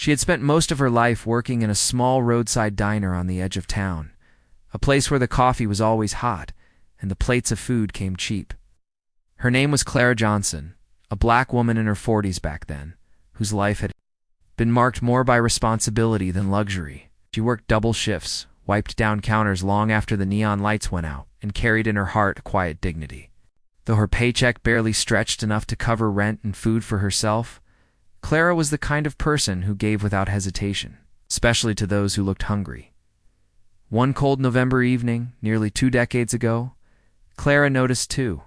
She had spent most of her life working in a small roadside diner on the edge of town, a place where the coffee was always hot and the plates of food came cheap. Her name was Clara Johnson, a black woman in her 40s back then, whose life had been marked more by responsibility than luxury. She worked double shifts, wiped down counters long after the neon lights went out, and carried in her heart a quiet dignity. Though her paycheck barely stretched enough to cover rent and food for herself, Clara was the kind of person who gave without hesitation, especially to those who looked hungry. One cold November evening, nearly 2 decades ago, Clara noticed 2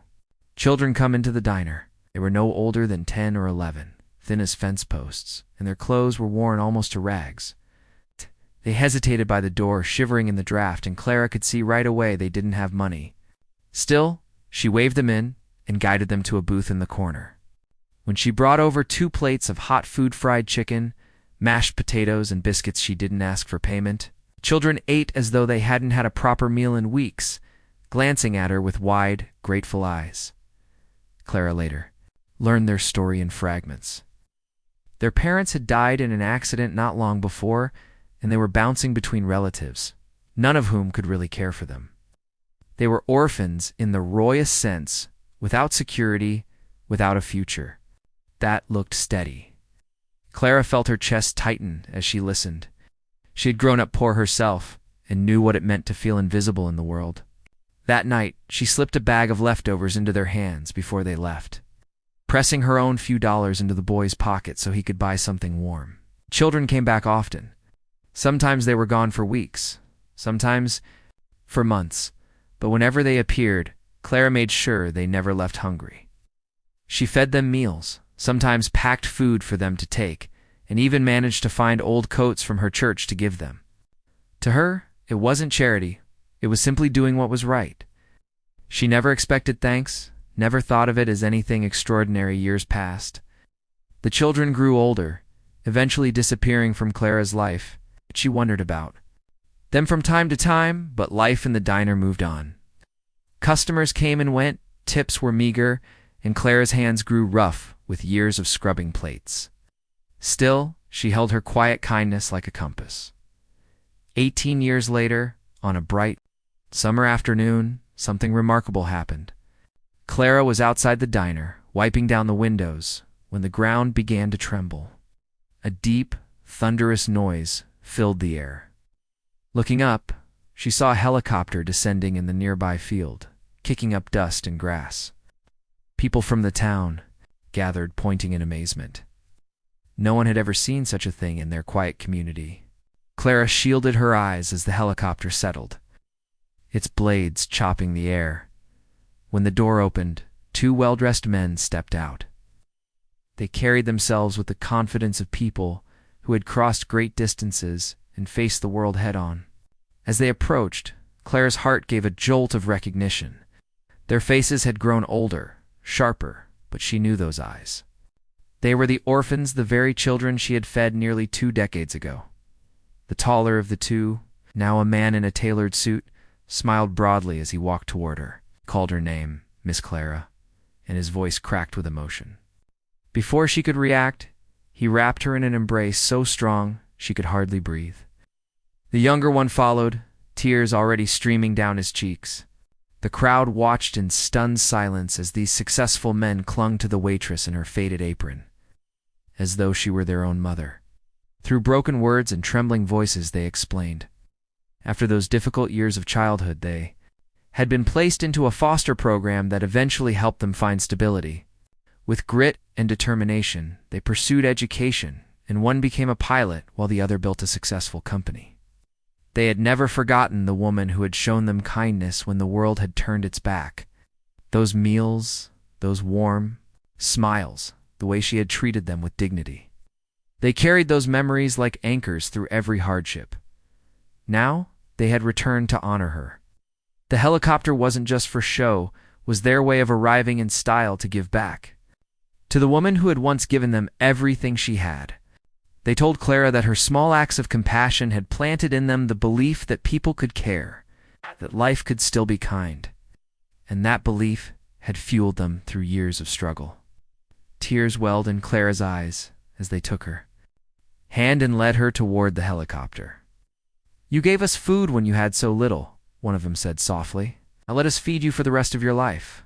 children come into the diner. They were no older than 10 or 11, thin as fence posts, and their clothes were worn almost to rags. They hesitated by the door, shivering in the draft, and Clara could see right away they didn't have money. Still, she waved them in and guided them to a booth in the corner. When she brought over 2 plates of hot food, fried chicken, mashed potatoes, and biscuits, she didn't ask for payment. Children ate as though they hadn't had a proper meal in weeks, glancing at her with wide, grateful eyes. Clara later learned their story in fragments. Their parents had died in an accident not long before, and they were bouncing between relatives, none of whom could really care for them. They were orphans in the rawest sense, without security, without a future. That looked steady. Clara felt her chest tighten as she listened. She had grown up poor herself and knew what it meant to feel invisible in the world. That night, she slipped a bag of leftovers into their hands before they left, pressing her own few dollars into the boy's pocket so he could buy something warm. Children came back often. Sometimes they were gone for weeks, sometimes for months, but whenever they appeared, Clara made sure they never left hungry. She fed them meals, sometimes packed food for them to take, and even managed to find old coats from her church to give them. To her, it wasn't charity. It was simply doing what was right. She never expected thanks, never thought of it as anything extraordinary. Years passed. The children grew older, eventually disappearing from Clara's life, but she wondered about them from time to time, but life in the diner moved on. Customers came and went, tips were meager, and Clara's hands grew rough with years of scrubbing plates. Still, she held her quiet kindness like a compass. 18 years later, on a bright summer afternoon, something remarkable happened. Clara was outside the diner, wiping down the windows, when the ground began to tremble. A deep, thunderous noise filled the air. Looking up, she saw a helicopter descending in the nearby field, kicking up dust and grass. People from the town gathered, pointing in amazement. No one had ever seen such a thing in their quiet community. Clara shielded her eyes as the helicopter settled, its blades chopping the air. When the door opened, 2 well-dressed men stepped out. They carried themselves with the confidence of people who had crossed great distances and faced the world head-on. As they approached, Clara's heart gave a jolt of recognition. Their faces had grown older, sharper, but she knew those eyes. They were the orphans, the very children she had fed nearly 2 decades ago. The taller of the 2, now a man in a tailored suit, smiled broadly as he walked toward her, called her name, Miss Clara, and his voice cracked with emotion. Before she could react, he wrapped her in an embrace so strong she could hardly breathe. The younger one followed, tears already streaming down his cheeks. The crowd watched in stunned silence as these successful men clung to the waitress in her faded apron, as though she were their own mother. Through broken words and trembling voices, they explained. After those difficult years of childhood, they had been placed into a foster program that eventually helped them find stability. With grit and determination, they pursued education, and one became a pilot while the other built a successful company. They had never forgotten the woman who had shown them kindness when the world had turned its back. Those meals, those warm smiles, the way she had treated them with dignity. They carried those memories like anchors through every hardship. Now, they had returned to honor her. The helicopter wasn't just for show, was their way of arriving in style to give back. To the woman who had once given them everything she had. They told Clara that her small acts of compassion had planted in them the belief that people could care, that life could still be kind. And that belief had fueled them through years of struggle. Tears welled in Clara's eyes as they took her hand and led her toward the helicopter. "You gave us food when you had so little," one of them said softly. "Now let us feed you for the rest of your life."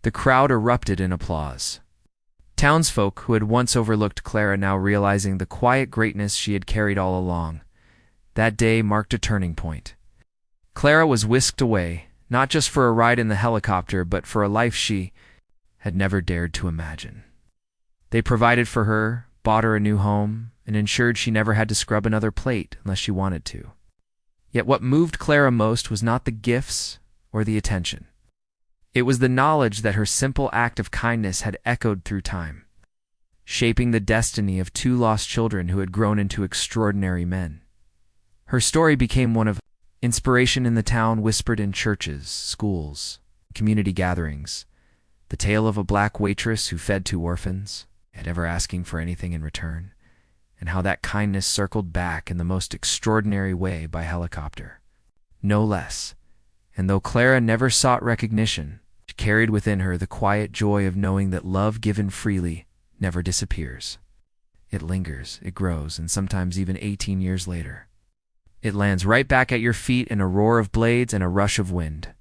The crowd erupted in applause. Townsfolk who had once overlooked Clara now realizing the quiet greatness she had carried all along. That day marked a turning point. Clara was whisked away, not just for a ride in the helicopter, but for a life she had never dared to imagine. They provided for her, bought her a new home, and ensured she never had to scrub another plate unless she wanted to. Yet what moved Clara most was not the gifts or the attention. It was the knowledge that her simple act of kindness had echoed through time, shaping the destiny of two lost children who had grown into extraordinary men. Her story became one of inspiration in the town, whispered in churches, schools, community gatherings. The tale of a black waitress who fed two orphans, yet never asking for anything in return, and how that kindness circled back in the most extraordinary way by helicopter. No less. And though Clara never sought recognition, she carried within her the quiet joy of knowing that love given freely never disappears. It lingers, it grows, and sometimes even 18 years later, it lands right back at your feet in a roar of blades and a rush of wind.